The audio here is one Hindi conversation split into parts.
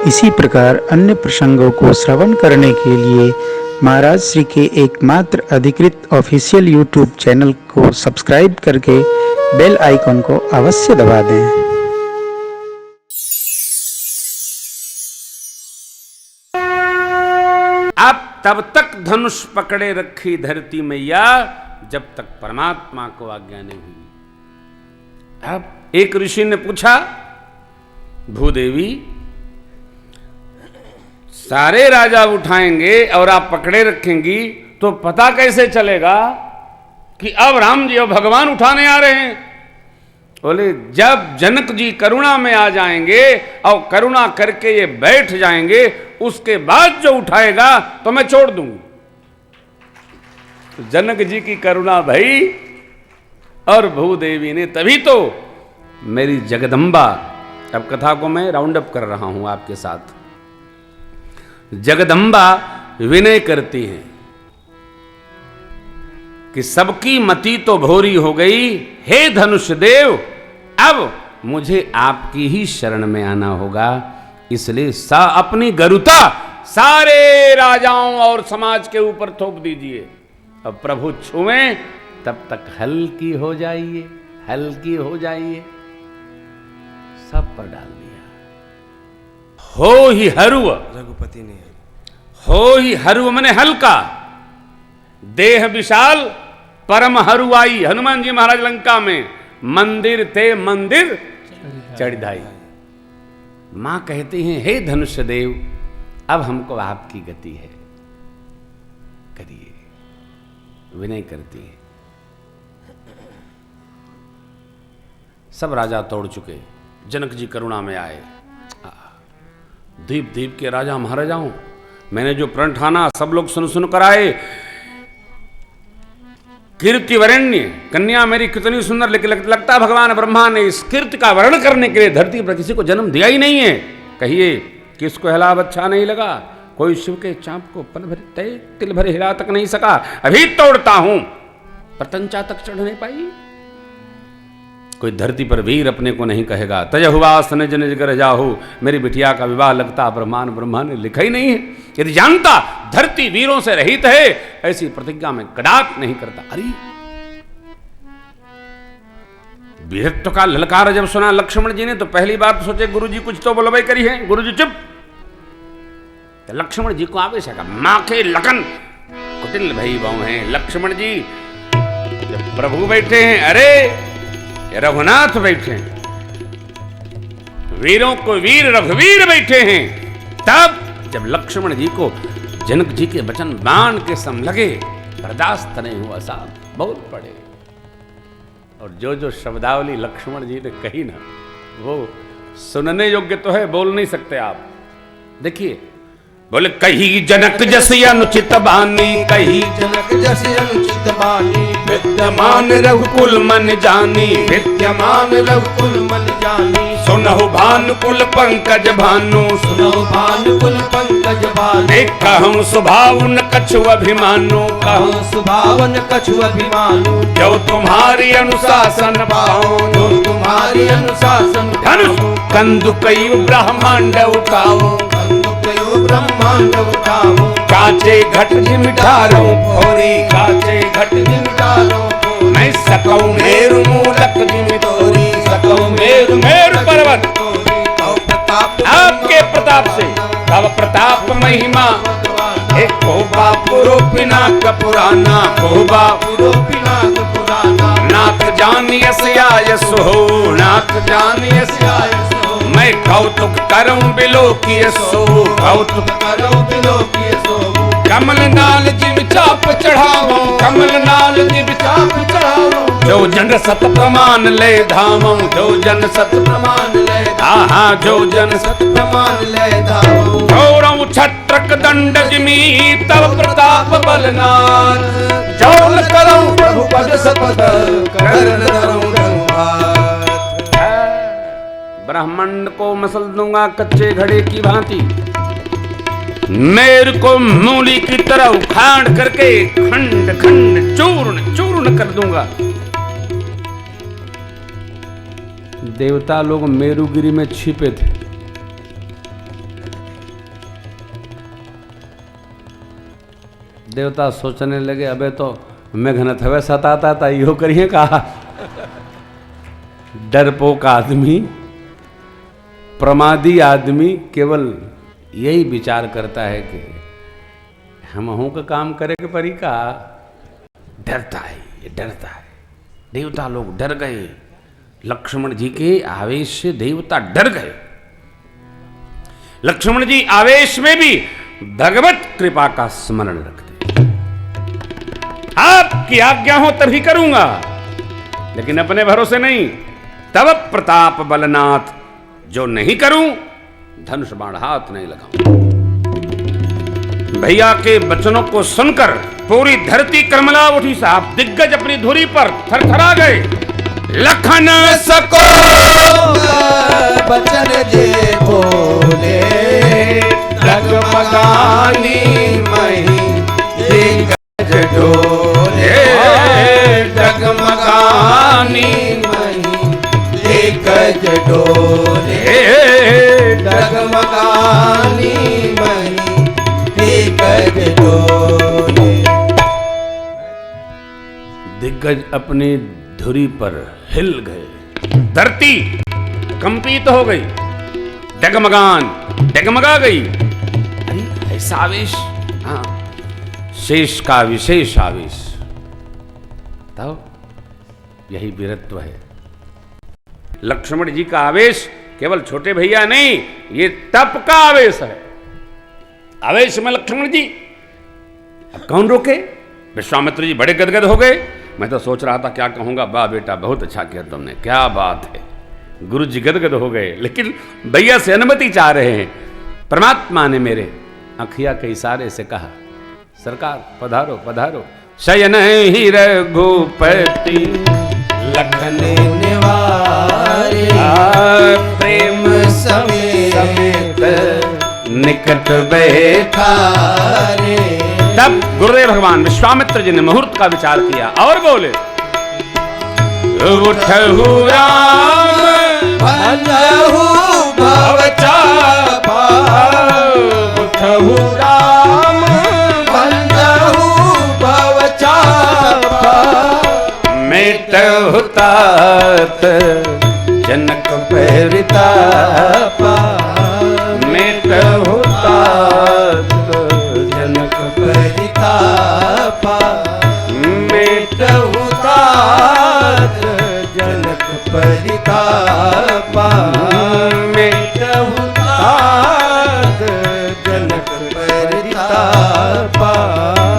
इसी प्रकार अन्य प्रसंगों को श्रवण करने के लिए महाराज श्री के एकमात्र अधिकृत ऑफिशियल यूट्यूब चैनल को सब्सक्राइब करके बेल आइकन को अवश्य दबा दें। अब तब तक धनुष पकड़े रखी धरती मैया जब तक परमात्मा को आज्ञा नहीं हुई। अब एक ऋषि ने पूछा, भूदेवी सारे राजा उठाएंगे और आप पकड़े रखेंगी तो पता कैसे चलेगा कि अब राम जी और भगवान उठाने आ रहे हैं? बोले जब जनक जी करुणा में आ जाएंगे और करुणा करके ये बैठ जाएंगे उसके बाद जो उठाएगा तो मैं छोड़ दूंगी। तो जनक जी की करुणा भई और भूदेवी ने, तभी तो मेरी जगदम्बा, अब कथा को मैं राउंड अप कर रहा हूं आपके साथ। जगदम्बा विनय करती हैं कि सबकी मति तो भोरी हो गई, हे धनुष देव अब मुझे आपकी ही शरण में आना होगा, इसलिए अपनी गरुता सारे राजाओं और समाज के ऊपर थोप दीजिए। अब प्रभु छुएं तब तक हल्की हो जाइए, हल्की हो जाइए, सब पर डाल दिया। हो ही हरुव, रघुपति ने हो ही हरुव मने हल्का, देह विशाल परम हरुआई। हनुमान जी महाराज लंका में मंदिर थे मंदिर चढ़ाई। मां कहती हैं, हे धनुष देव अब हमको आपकी गति है, करिए। विनय करती है। सब राजा तोड़ चुके, जनक जी करुणा में आए। दीप दीप के राजा महाराजाओं, मैंने जो प्रण ठाना सब लोग सुन सुन कर आए। कीर्ति वरेण्य कन्या मेरी कितनी सुंदर, लेकिन लगता भगवान ब्रह्मा ने इस कीर्ति का वर्ण करने के लिए धरती पर किसी को जन्म दिया ही नहीं है। कहिए किसको हिलाब अच्छा नहीं लगा? कोई शिव के चांप को पल भर तिल भर हिला तक नहीं सका। अभी तोड़ता हूं, प्रतंचा तक चढ़ नहीं पाई। कोई धरती पर वीर अपने को नहीं कहेगा। तजहुवास निज निज कर जाहु, मेरी बिटिया का विवाह लगता ब्रह्मा ने लिखा ही नहीं है। यदि जानता धरती वीरों से रहित है, ऐसी प्रतिज्ञा में कदाप नहीं करता। अरे वीरत्व का ललकार जब सुना लक्ष्मण जी ने तो पहली बार तो सोचे गुरु जी कुछ तो बोलवाई करी है। गुरु जी चुप। तो लक्ष्मण जी को आवेश है, मां के लगन कुटिल भई बहु हैं। लक्ष्मण जी जब प्रभु बैठे हैं, अरे रघुनाथ बैठे हैं, वीरों को वीर रघुवीर बैठे हैं, तब जब लक्ष्मण जी को जनक जी के वचन बाण के सम लगे, बर्दाश्त नहीं हुआ साहब, बहुत पड़े। और जो जो शब्दावली लक्ष्मण जी ने कही ना, वो सुनने योग्य तो है, बोल नहीं सकते आप। देखिए, बोले कही जनक जस अनुचित बानी, कही जनक जस अनुचित बानी, विद्यमान रघुकुल मन जानी, विद्यमान रघुकुल मन जानी। सुनहु भानुकुल पंकज भानु, सुनहु भानुकुल पंकज भानु। कहूँ सुभावन कछु अभिमानु, कहूँ सुभावन कछु अभिमानु। जो तुम्हारी अनुशासन पाऊं, जो तुम्हारी अनुशासन धनुष कंदुकई ब्रह्मांड उठाऊं, ब्रह्मांड उठाऊं। कांचे घट जिमिठारों भोरी, कांचे घट जिमिठारों मैं सकऊं मेरु मूलक जिमितोरी, सकऊं मेरु पर्वत प्रताप आपके प्रताप से, तब प्रताप महिमा एक कोबा पुरोपिनाक पुराना, कोबा पुरोपिनाक पुराना। नाथ जानियस आयस हो, नाथ जानियस आयस हो। मैं कौतुक करूं बिलोकिय सो, कौतुक करूं बिलोकिय सो। कमल नाल जिब चाप चढ़ावो, कमल नाल जिब चाप चढ़ावो। जो जन सत प्रमाण ले धामो, जो जन सत प्रमाण ले धामो, जो जन सत प्रमाण ले धामो। गौरव छत्रक दंड जिमी तब प्रताप बलनाथ, जौल करऊं प्रभु पद सपद करण धरूं रघुनाथ। ब्रह्मांड को मसल दूंगा कच्चे घड़े की भांति, मेरे को मूली की तरह उखाड़ करके खंड खंड चूर्ण चूर्ण कर दूंगा। देवता लोग मेरुगिरी में छिपे थे, देवता सोचने लगे अबे तो मेघनाथ हवे सताता था यो करिए कहा। डरपोक आदमी, प्रमादी आदमी केवल यही विचार करता है कि हम हूं का काम करे के परी का। डरता है, ये डरता है। देवता लोग डर गए, लक्ष्मण जी के आवेश से देवता डर गए। लक्ष्मण जी आवेश में भी भगवत कृपा का स्मरण रखते, आपकी आज्ञा हो तभी करूंगा, लेकिन अपने भरोसे नहीं। तब प्रताप बलनाथ, जो नहीं करूं धनुष बाण हाथ नहीं लगाऊं। भैया के वचनों को सुनकर पूरी धरती कर्मला उठी साहब। दिग्गज अपनी धुरी पर थरथरा गए। लखन सको बचन जे बोले, डगमगानी मही दिग्गज डोले, डगमगानी मही दिग्गज डोले, डगमगानी मही दिग्गज डोले। दिग्गज अपनी धुरी पर हिल गए। धरती कंपित हो गई, डगमगा गई। अरे ऐसा आवेश, हाँ, शेष का विशेष आवेश। तो यही वीरत्व है। लक्ष्मण जी का आवेश केवल छोटे भैया नहीं, ये तप का आवेश है। आवेश में लक्ष्मण जी, अब कौन रोके। विश्वामित्र जी बड़े गदगद हो गए। मैं तो सोच रहा था क्या कहूंगा, वाह बेटा बहुत अच्छा किया तुमने, क्या बात है। गुरु जी गदगद हो गए, लेकिन भैया से अनुमति चाह रहे हैं। परमात्मा ने मेरे अखिया के इशारे से कहा, सरकार पधारो पधारो। शयन ही रघुपति लखन निवारे, प्रेम समेत निकट बैठा। रे। तब गुरुदेव भगवान विश्वामित्र जी ने मुहूर्त का विचार किया और बोले, उठहु राम भजहु भवचापा, उठहु राम भजहु भवचापा, मेटहु तात जनक परितापा, मेटहु तात जनक परितापा, मेटहु तात जनक परितापा, मेटहु तात जनक परितापा।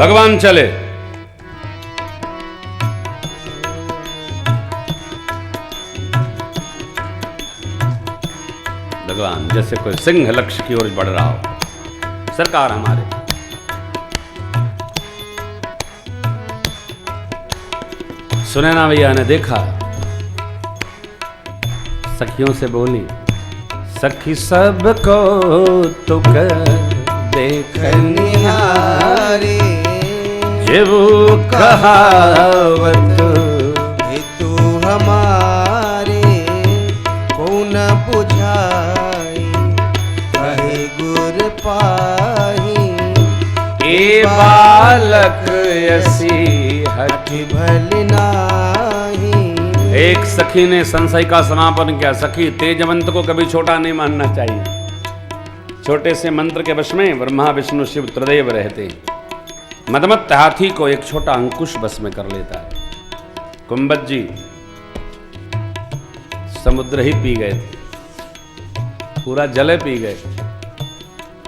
भगवान चले। भगवान जैसे कोई सिंह लक्ष्य की ओर बढ़ रहा हो। सरकार हमारे सुनैना भैया ने देखा, सखियों से बोली, सखी सबको तुक देख निहारे, जेवू कहावत हेतु हमारे कौन बुझाई, कहे गुर पाही ए बालक यसी हठ। भल नाही। एक सखी ने संशय का समापन किया, सखी तेजवंत को कभी छोटा नहीं मानना चाहिए। छोटे से मंत्र के वश में ब्रह्मा विष्णु शिव त्रिदेव रहते हैं। मदमत्त हाथी को एक छोटा अंकुश बस में कर लेता है। कुंभज जी समुद्र ही पी गए थे, पूरा जल पी गए।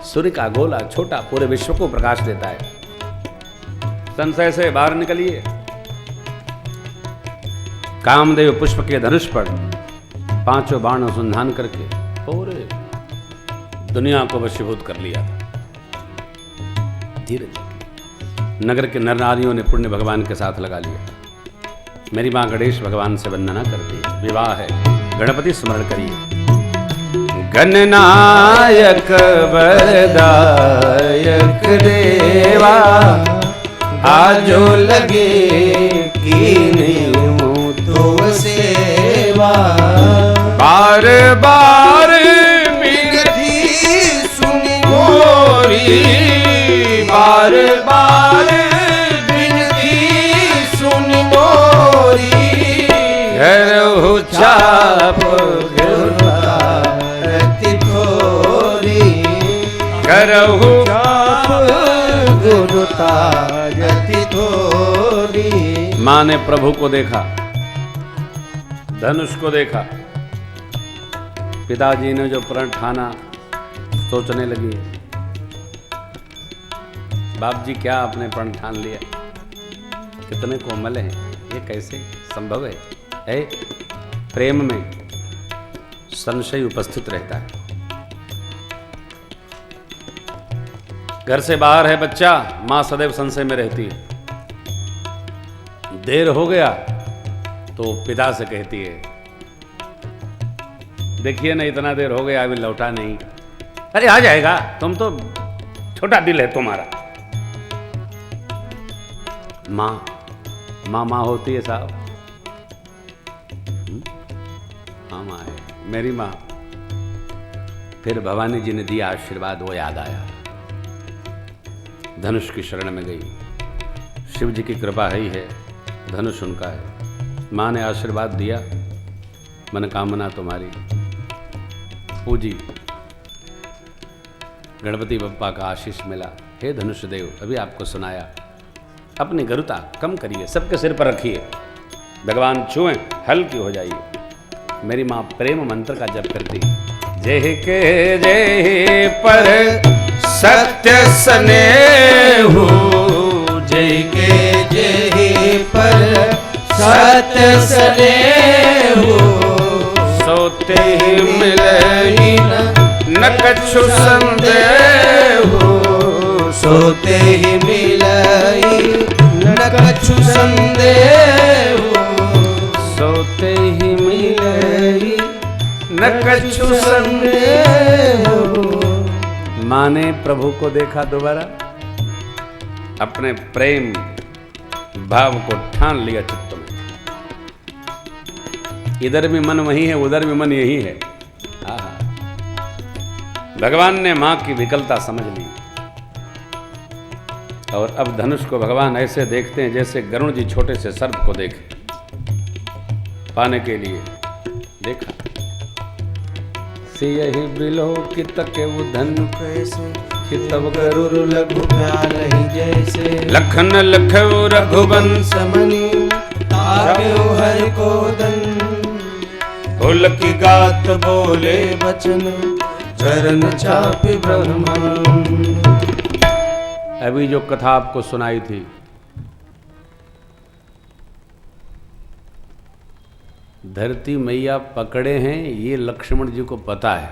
सूर्य का गोला छोटा पूरे विश्व को प्रकाश देता है। संशय से बाहर निकलिए। कामदेव पुष्प के धनुष पर पांचों बाण अनुसंधान करके पूरे दुनिया को वशीभूत कर लिया था। धीरे धीरे नगर के नर नारियों ने पुण्य भगवान के साथ लगा लिया। मेरी मां गणेश भगवान से वंदना करती है। विवाह है, गणपति स्मरण करिए। गणनायक वरदायक देवा, आजो लगे कीने तो सेवा, बार बार विनती सुनी मोरी, बार बार करहु जाप गुरुता यति थोरी। माँ ने प्रभु को देखा, धनुष को देखा। पिताजी ने जो प्रण ठाना, सोचने लगी, बाप जी क्या आपने प्रण ठान लिया, कितने कोमल हैं, ये कैसे संभव है? प्रेम में संशय उपस्थित रहता है। घर से बाहर है बच्चा, मां सदैव संशय में रहती है। देर हो गया तो पिता से कहती है, देखिए ना इतना देर हो गया अभी लौटा नहीं। अरे आ जाएगा, तुम तो छोटा दिल है तुम्हारा। माँ माँ होती है साहब। हाँ माँ है, मेरी माँ। फिर भवानी जी ने दिया आशीर्वाद, वो याद आया, धनुष की शरण में गई। शिव जी की कृपा ही है, धनुष उनका है। माँ ने आशीर्वाद दिया, मनोकामना तुम्हारी पूजी, गणपति बप्पा का आशीष मिला। हे धनुष देव, अभी आपको सुनाया, अपनी गरुता कम करिए, सबके सिर पर रखिए, भगवान छुएं हल्की हो जाइए। मेरी माँ प्रेम मंत्र का जप करती, जय के जय पर सत्य स्नेहु, जय के जय पर सत्य स्नेहु, सोते ही मिलई न कछु संदेहु, सोते ही मिलई न कछु संदेहु, सोते ही मिलई न कछु संदेहु। माँ ने प्रभु को देखा दोबारा, अपने प्रेम भाव को ठान लिया चित्त में। इधर भी मन वही है, उधर भी मन यही है। भगवान ने मां की विकलता समझ ली, और अब धनुष को भगवान ऐसे देखते हैं जैसे गरुण जी छोटे से सर्प को देखे, पाने के लिए देखा। सियहि बिलोकित केउ धनु कैसे चितव गरुर लघु प्याल ही जैसे, लखन लखउ रघुवंश समनि ताकेउ हरि को दन, फूल की गात बोले बचन चरण चापि ब्रह्मन। अभी जो कथा आपको सुनाई थी, धरती मैया पकड़े हैं, ये लक्ष्मण जी को पता है।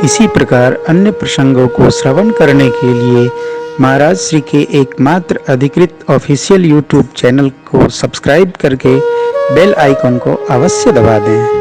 इसी प्रकार अन्य प्रसंगों को श्रवण करने के लिए महाराज श्री के एकमात्र अधिकृत ऑफिशियल यूट्यूब चैनल को सब्सक्राइब करके बेल आइकॉन को अवश्य दबा दें।